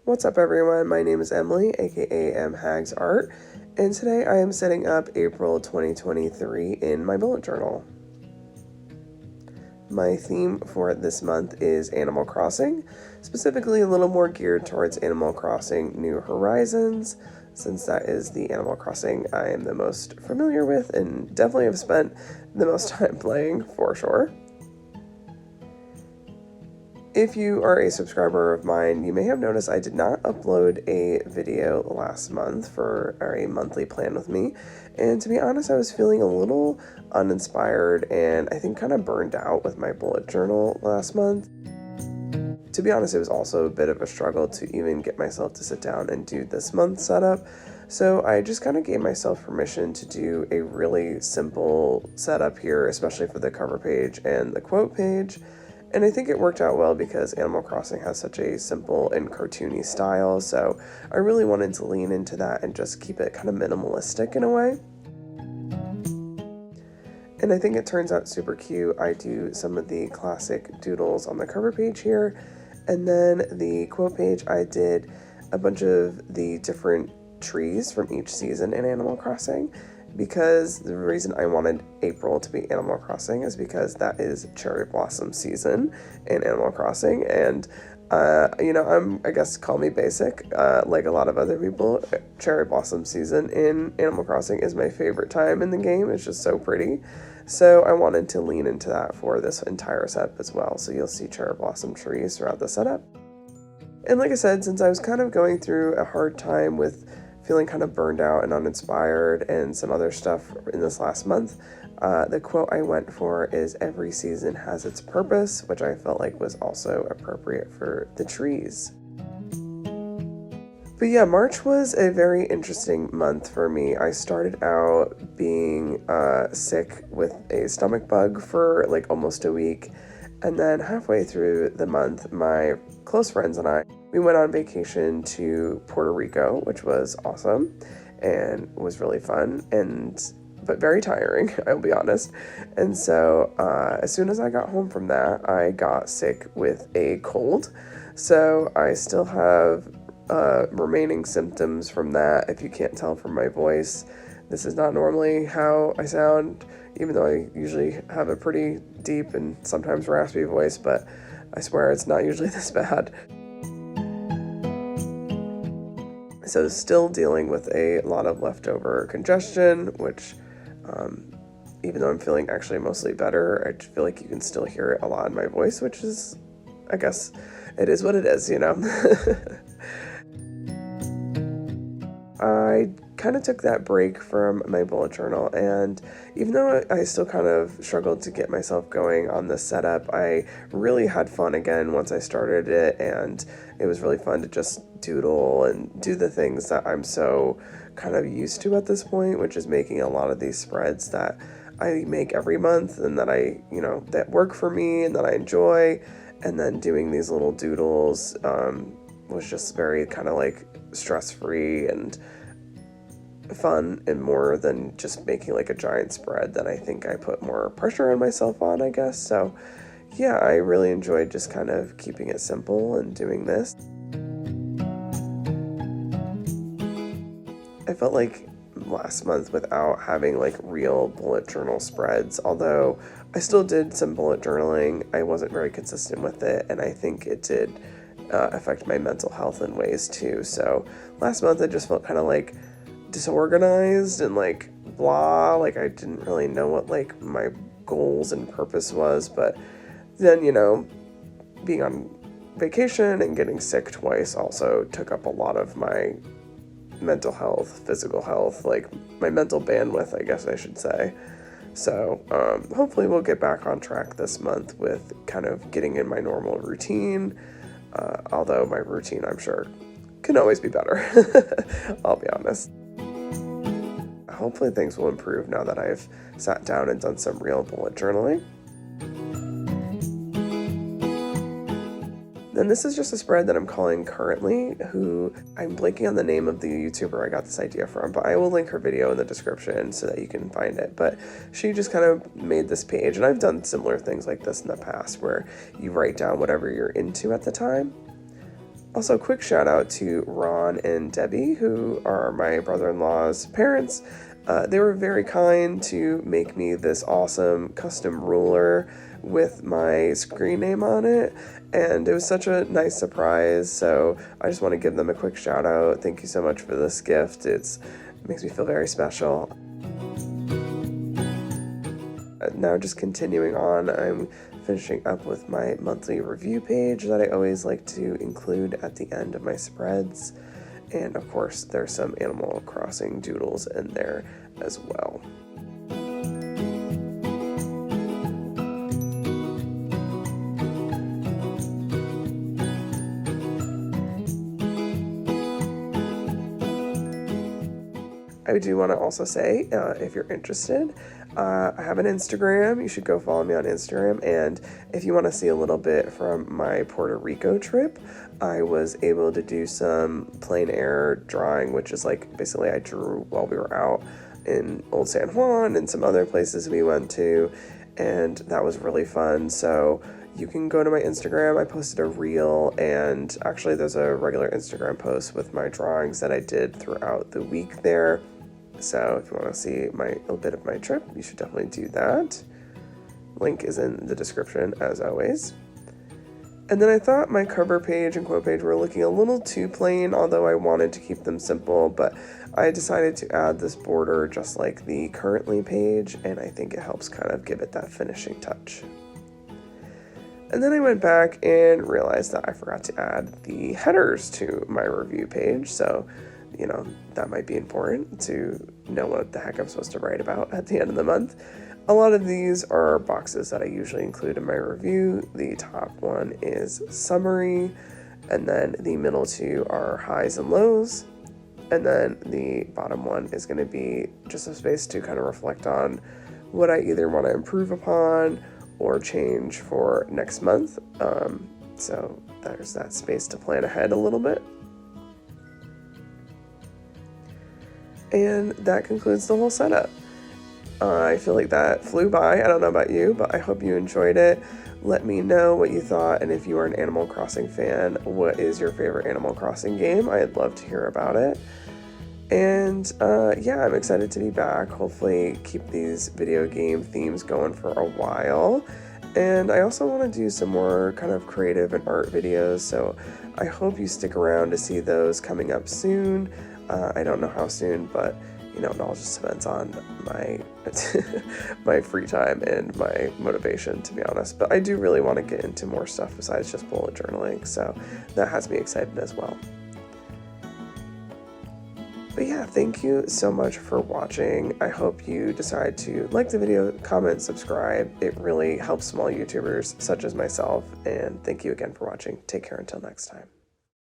What's up everyone, my name is Emily, aka Hags Art, and today I am setting up April 2023 in my bullet journal. My theme for this month is Animal Crossing, specifically a little more geared towards Animal Crossing New Horizons, since that is the Animal Crossing I am the most familiar with and definitely have spent the most time playing for sure. If you are a subscriber of mine, you may have noticed I did not upload a video last month for a monthly plan with me, and to be honest, I was feeling a little uninspired and I think kind of burned out with my bullet journal last month. To be honest, it was also a bit of a struggle to even get myself to sit down and do this month's setup, so I just kind of gave myself permission to do a really simple setup here, especially for the cover page and the quote page. And I think it worked out well because Animal Crossing has such a simple and cartoony style, so I really wanted to lean into that and just keep it kind of minimalistic in a way. And I think it turns out super cute. I do some of the classic doodles on the cover page here, and then the quote page I did a bunch of the different trees from each season in Animal Crossing, because the reason I wanted April to be Animal Crossing is because that is cherry blossom season in Animal Crossing, and I guess call me basic, like a lot of other people, cherry blossom season in Animal Crossing is my favorite time in the game. It's just so pretty, so I wanted to lean into that for this entire setup as well, so you'll see cherry blossom trees throughout the setup. And like I said, since I was kind of going through a hard time with feeling kind of burned out and uninspired and some other stuff in this last month, the quote I went for is "Every season has its purpose," which I felt like was also appropriate for the trees. But yeah, March was a very interesting month for me. I started out being sick with a stomach bug for like almost a week, and then halfway through the month, my close friends and I, we went on vacation to Puerto Rico, which was awesome and was really fun, but very tiring, I'll be honest. And so as soon as I got home from that, I got sick with a cold. So I still have remaining symptoms from that. If you can't tell from my voice, this is not normally how I sound, even though I usually have a pretty deep and sometimes raspy voice, but I swear it's not usually this bad. So still dealing with a lot of leftover congestion, which even though I'm feeling actually mostly better, I feel like you can still hear it a lot in my voice, which is, I guess, it is what it is, you know? I kind of took that break from my bullet journal, and even though I still kind of struggled to get myself going on this setup, I really had fun again once I started it, and it was really fun to just doodle and do the things that I'm so kind of used to at this point, which is making a lot of these spreads that I make every month and that that work for me and that I enjoy, and then doing these little doodles was just very kind of like stress-free and fun, and more than just making like a giant spread that I think I put more pressure on myself on, I guess. So yeah, I really enjoyed just kind of keeping it simple and doing this. I felt like last month without having like real bullet journal spreads, although I still did some bullet journaling, I wasn't very consistent with it, and I think it did affect my mental health in ways too. So last month I just felt kind of like disorganized and like blah, like I didn't really know what like my goals and purpose was. But then, being on vacation and getting sick twice also took up a lot of my mental health, physical health, like my mental bandwidth, I guess I should say. So hopefully we'll get back on track this month with kind of getting in my normal routine, although my routine, I'm sure, can always be better. I'll be honest. Hopefully things will improve now that I've sat down and done some real bullet journaling. Then this is just a spread that I'm calling Currently, who I'm blanking on the name of the YouTuber I got this idea from, but I will link her video in the description so that you can find it. But she just kind of made this page, and I've done similar things like this in the past where you write down whatever you're into at the time. Also, quick shout out to Ron and Debbie, who are my brother-in-law's parents. They were very kind to make me this awesome custom ruler with my screen name on it, and it was such a nice surprise, so I just want to give them a quick shout out. Thank you so much for this gift. It makes me feel very special. Now just continuing on, I'm finishing up with my monthly review page that I always like to include at the end of my spreads. And of course, there's some Animal Crossing doodles in there as well. I do want to also say, if you're interested, I have an Instagram. You should go follow me on Instagram. And if you want to see a little bit from my Puerto Rico trip, I was able to do some plein air drawing, which is like basically I drew while we were out in Old San Juan and some other places we went to. And that was really fun. So you can go to my Instagram. I posted a reel, and actually there's a regular Instagram post with my drawings that I did throughout the week there. So if you want to see a little bit of my trip, you should definitely do that. Link is in the description as always. And then I thought my cover page and quote page were looking a little too plain, although I wanted to keep them simple, but I decided to add this border just like the currently page, and I think it helps kind of give it that finishing touch. And then I went back and realized that I forgot to add the headers to my review page, so that might be important to know what the heck I'm supposed to write about at the end of the month. A lot of these are boxes that I usually include in my review. The top one is summary, and then the middle two are highs and lows, and then the bottom one is going to be just a space to kind of reflect on what I either want to improve upon or change for next month. So there's that space to plan ahead a little bit. And that concludes the whole setup. I feel like that flew by. I don't know about you, but I hope you enjoyed it. Let me know what you thought, and if you are an Animal Crossing fan, what is your favorite Animal Crossing game? I'd love to hear about it. And yeah, I'm excited to be back. Hopefully keep these video game themes going for a while. And I also want to do some more kind of creative and art videos, so I hope you stick around to see those coming up soon. I don't know how soon, but it all just depends on my my free time and my motivation, to be honest. But I do really want to get into more stuff besides just bullet journaling, so that has me excited as well. But yeah, thank you so much for watching. I hope you decide to like the video, comment, subscribe. It really helps small YouTubers such as myself. And thank you again for watching. Take care until next time.